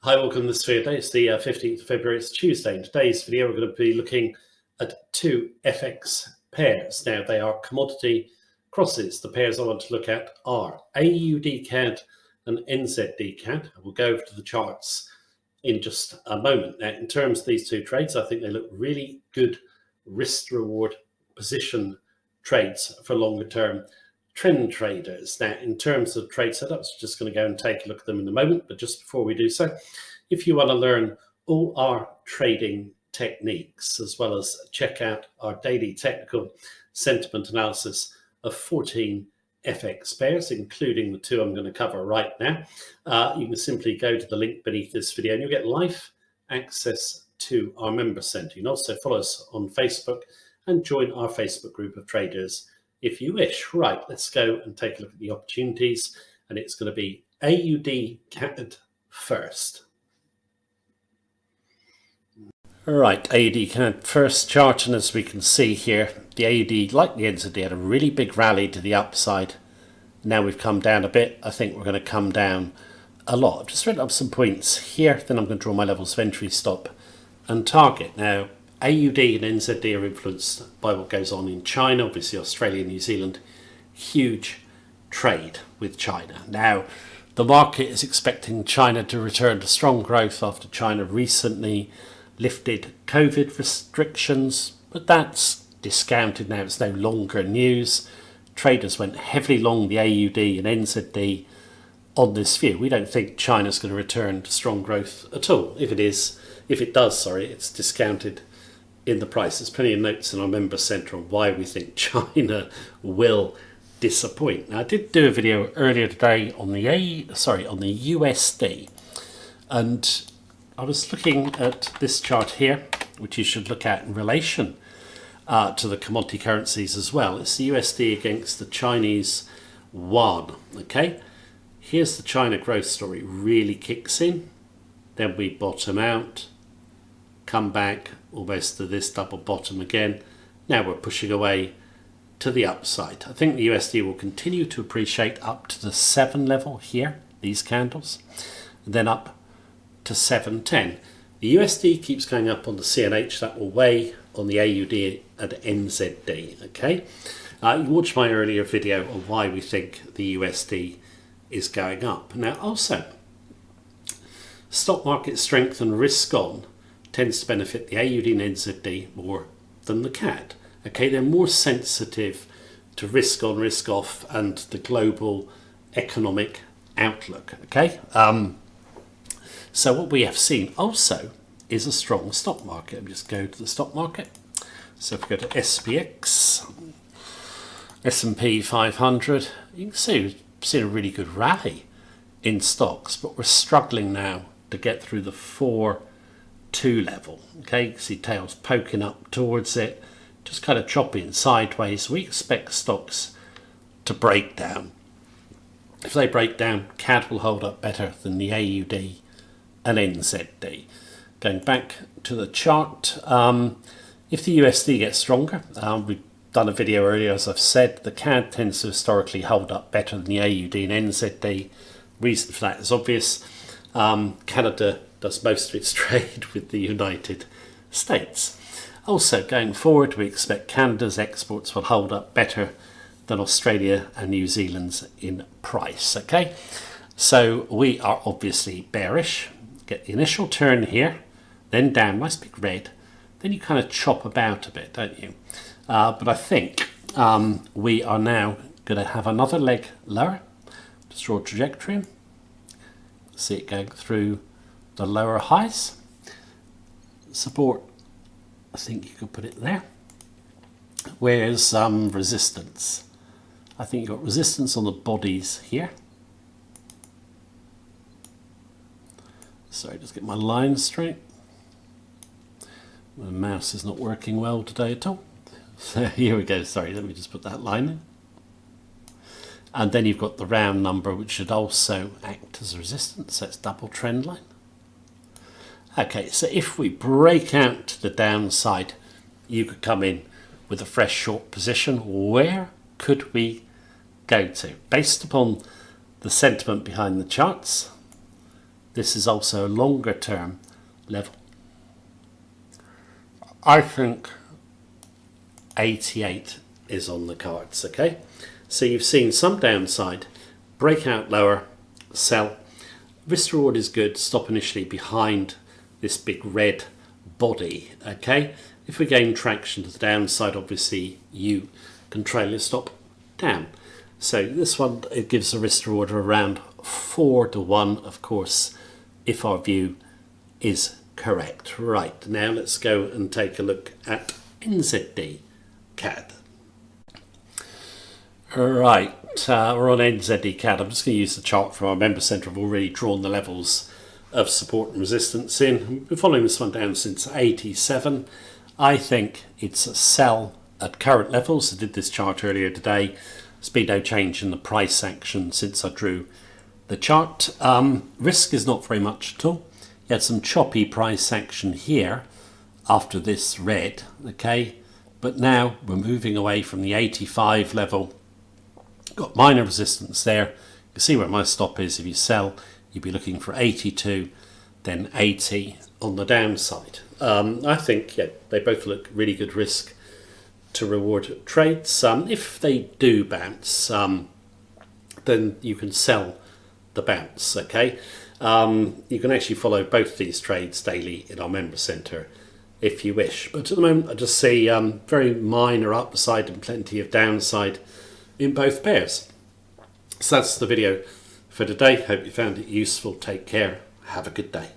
Hi, welcome to this video. Today it's the 15th of February, it's Tuesday. In today's video, we're going to be looking at two FX pairs. Now, they are commodity crosses. The pairs I want to look at are AUD CAD and NZD CAD. We'll go over to the charts in just a moment. Now, in terms of these two trades, I think they look really good risk-reward position trades for longer-term trend traders. Now, in terms of trade setups, we're just going to go and take a look at them in a moment. But just before we do so, if you want to learn all our trading techniques, as well as check out our daily technical sentiment analysis of 14 FX pairs, including the two I'm going to cover right now, you can simply go to the link beneath this video and you'll get live access to our member center. You can also follow us on Facebook and join our Facebook group of traders if you wish. Right, let's go and take a look at the opportunities, and it's going to be AUD CAD first. Right, AUD CAD first chart, and as we can see here, the AUD, like the NZD, had a really big rally to the upside. Now we've come down a bit. I think we're going to come down a lot. I've just written up some points here, then I'm going to draw my levels of entry, stop and target. Now, AUD and NZD are influenced by what goes on in China, obviously Australia, New Zealand, huge trade with China. Now, the market is expecting China to return to strong growth after China recently lifted COVID restrictions, but that's discounted now. It's no longer news. Traders went heavily long the AUD and NZD on this view. We don't think China's going to return to strong growth at all. If it does, it's discounted in the price. There's plenty of notes in our member centre on why we think China will disappoint. Now, I did do a video earlier today on the USD, and I was looking at this chart here, which you should look at in relation to the commodity currencies as well. It's the USD against the Chinese yuan. Okay, here's the China growth story. Really kicks in, then we bottom out, come back almost to this double bottom again. Now we're pushing away to the upside. I think the USD will continue to appreciate up to the 7 level here, these candles, and then up to 710. The USD keeps going up on the CNH. That will weigh on the AUD and NZD. Okay, you watched my earlier video on why we think the USD is going up. Now, also, stock market strength and risk on tends to benefit the AUD and NZD more than the CAD. Okay, they're more sensitive to risk on, risk off, and the global economic outlook. Okay, so what we have seen also is a strong stock market. Let me just go to the stock market. So if we go to SPX, S&P 500, you can see we've seen a really good rally in stocks, but we're struggling now to get through the 4-2 level. Okay, you can see tails poking up towards it, just kind of choppy and sideways. We expect stocks to break down. If they break down, CAD will hold up better than the AUD and NZD. Going back to the chart, if the USD gets stronger, we've done a video earlier, as I've said, the CAD tends to historically hold up better than the AUD and NZD. Reason for that is obvious. Canada does most of its trade with the United States. Also, going forward, we expect Canada's exports will hold up better than Australia and New Zealand's in price. Okay, so we are obviously bearish. Get the initial turn here, then down, nice big red, then you kind of chop about a bit, don't you? But I think we are now going to have another leg lower. Just draw a trajectory. See it going through the lower highs. Support, I think you could put it there. Where's resistance? I think you've got resistance on the bodies here. Sorry, just get my line straight. My mouse is not working well today at all. So here we go. Sorry, let me just put that line in. And then you've got the round number, which should also act as resistance. So it's double trend line. Okay, so if we break out to the downside, you could come in with a fresh short position. Where could we go to? Based upon the sentiment behind the charts, this is also a longer term level. I think 88 is on the cards, okay? So you've seen some downside, breakout lower, sell. Risk reward is good, stop initially behind this big red body, okay? If we gain traction to the downside, obviously you can trail your stop down. So this one, it gives a risk reward around 4 to 1, of course, if our view is correct. Right, now let's go and take a look at NZD CAD. Right, we're on NZD CAD. I'm just going to use the chart from our member centre. I've already drawn the levels of support and resistance in. We've been following this one down since 87. I think it's a sell at current levels. I did this chart earlier today. There's been no change in the price action since I drew the chart. Risk is not very much at all. You had some choppy price action here after this red, okay? But now we're moving away from the 85 level. Got minor resistance there. You can see where my stop is. If you sell, you'd be looking for 82, then 80 on the downside. I think, yeah, they both look really good risk to reward trades. If they do bounce, then you can sell the bounce, okay? You can actually follow both these trades daily in our member centre if you wish. But at the moment, I just see very minor upside and plenty of downside in both pairs. So that's the video for today. Hope you found it useful. Take care. Have a good day.